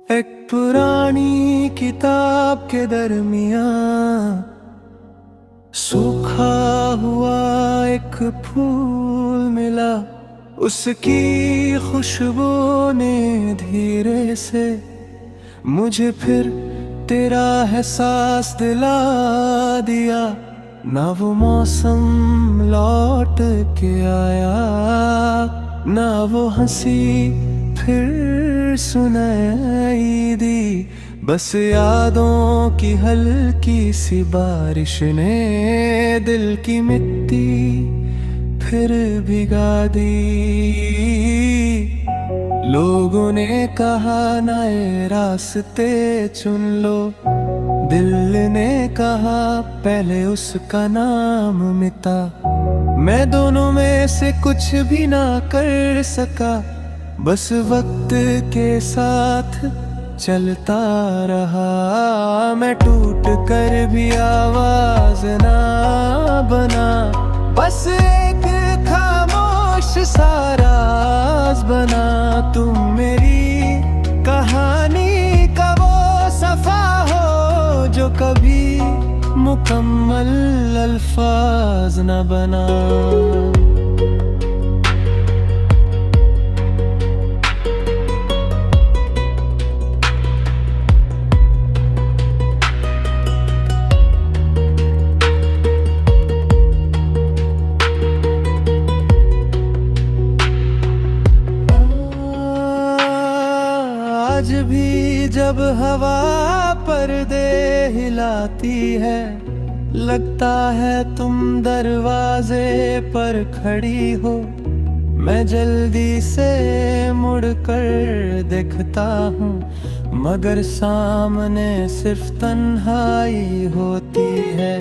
एक पुरानी किताब के दरमियां सूखा हुआ एक फूल मिला। उसकी खुशबू ने धीरे से मुझे फिर तेरा एहसास दिला दिया। ना वो मौसम लौट के आया, ना वो हंसी फिर सुनाई दी। बस यादों की हल्की सी बारिश ने दिल की मिट्टी फिर भिगा दी। लोगों ने कहा नए रास्ते चुन लो, दिल ने कहा पहले उसका नाम मिटा। मैं दोनों में से कुछ भी ना कर सका, बस वक्त के साथ चलता रहा। मैं टूट कर भी आवाज ना बना, बस एक खामोश सा राज बना। तुम मेरी कहानी का वो सफा हो जो कभी मुकम्मल अल्फाज न बना। आज भी जब हवा पर्दे हिलाती है, लगता है तुम दरवाजे पर खड़ी हो। मैं जल्दी से मुड़कर देखता हूँ, मगर सामने सिर्फ तन्हाई होती है।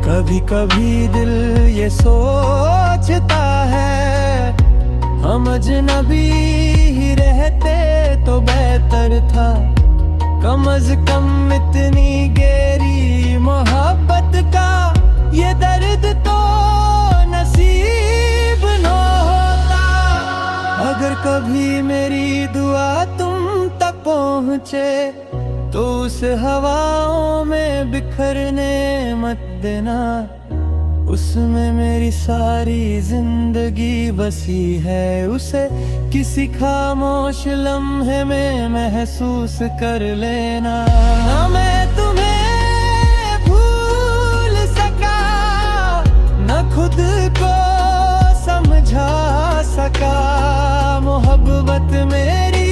कभी कभी दिल ये सोचता है, हम अजनबी ही रहते तो बेहतर था। कम अज कम इतनी गहरी मोहब्बत का ये दर्द तो नसीब न होता। अगर कभी मेरी दुआ तुम तक पहुँचे तो उस हवाओं में बिखरने मत देना। उसमें मेरी सारी जिंदगी बसी है, उसे किसी खामोश लम्हे में महसूस कर लेना। ना मैं तुम्हें भूल सका, ना खुद को समझा सका। मोहब्बत मेरी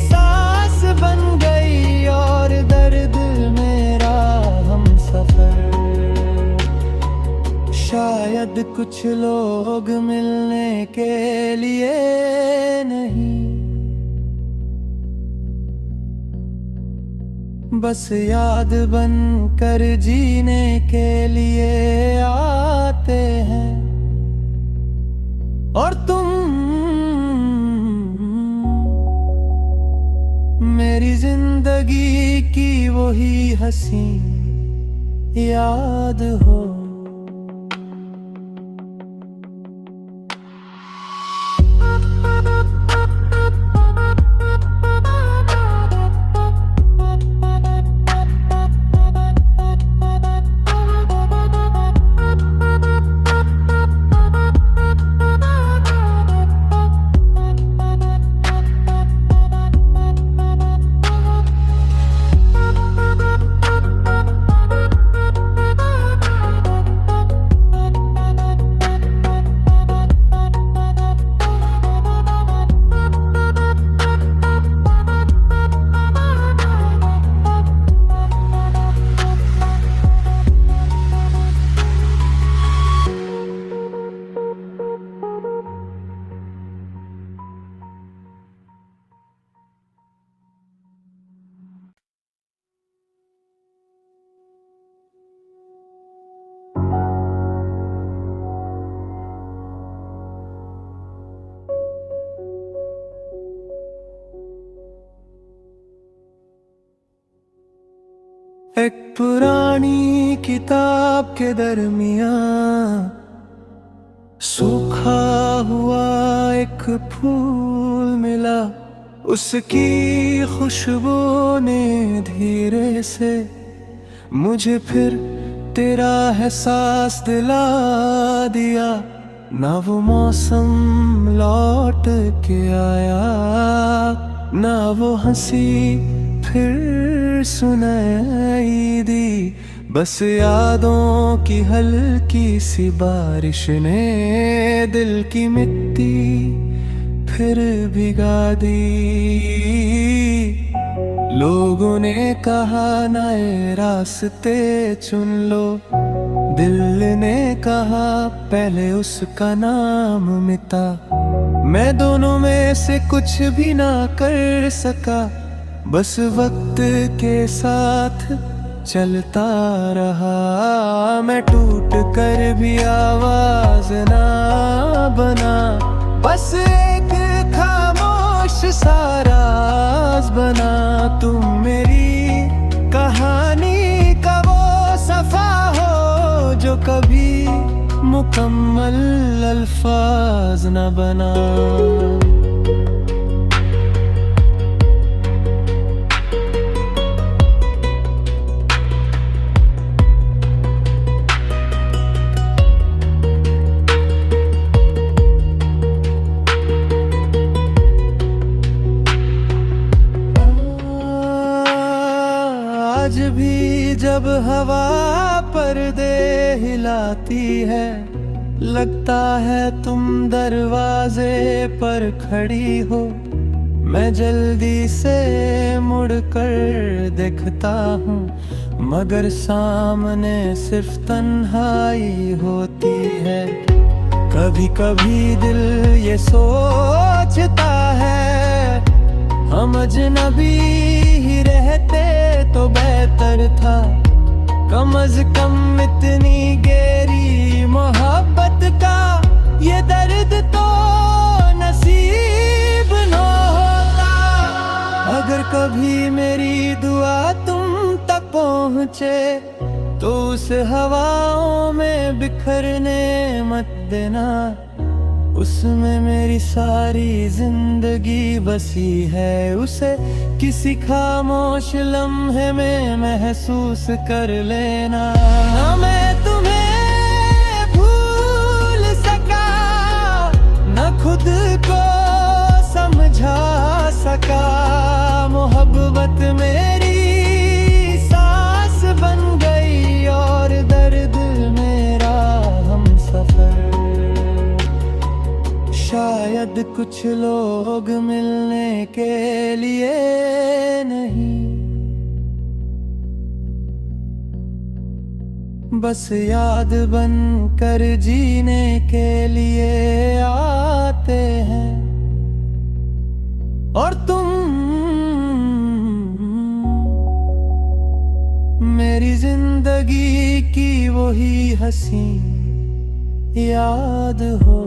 सांस बन गई और दर्द मेरा हमसफर। शायद कुछ लोग मिलने के लिए नहीं, बस याद बन कर जीने के लिए आते हैं। और तुम मेरी जिंदगी की वही हंसी याद हो। एक पुरानी किताब के दरमियां सूखा हुआ एक फूल मिला। उसकी खुशबू ने धीरे से मुझे फिर तेरा एहसास दिला दिया। ना वो मौसम लौट के आया, ना वो हंसी फिर सुनाई दी। बस यादों की हल्की सी बारिश ने दिल की मिट्टी फिर भिगा दी। लोगों ने कहा नए रास्ते चुन लो, दिल ने कहा पहले उसका नाम मिटा। मैं दोनों में से कुछ भी ना कर सका, बस वक्त के साथ चलता रहा। मैं टूट कर भी आवाज ना बना, बस एक खामोश सा राज बना। तुम मेरी कहानी का वो सफा हो जो कभी मुकम्मल अल्फाज न बना। आज भी जब हवा पर्दे हिलाती है, लगता है तुम दरवाजे पर खड़ी हो। मैं जल्दी से मुड़कर देखता हूँ, मगर सामने सिर्फ तन्हाई होती है। कभी कभी दिल ये सोचता है, हम अजनबी ही रहते तो बेहतर था। कम अज कम इतनी गहरी मोहब्बत का ये दर्द तो नसीब न होता। अगर कभी मेरी दुआ तुम तक पहुँचे तो उस हवाओं में बिखरने मत देना। उसमें मेरी सारी जिंदगी बसी है, उसे किसी खामोश लम्हे में महसूस कर लेना। ना मैं तुम्हें भूल सका, न खुद को समझा सका। मोहब्बत मेरी सांस बन गई और दर्द मेरा हमसफर। शायद कुछ लोग मिलने के लिए नहीं, बस याद बन कर जीने के लिए आते हैं। और तुम मेरी जिंदगी की वही हसीन याद हो।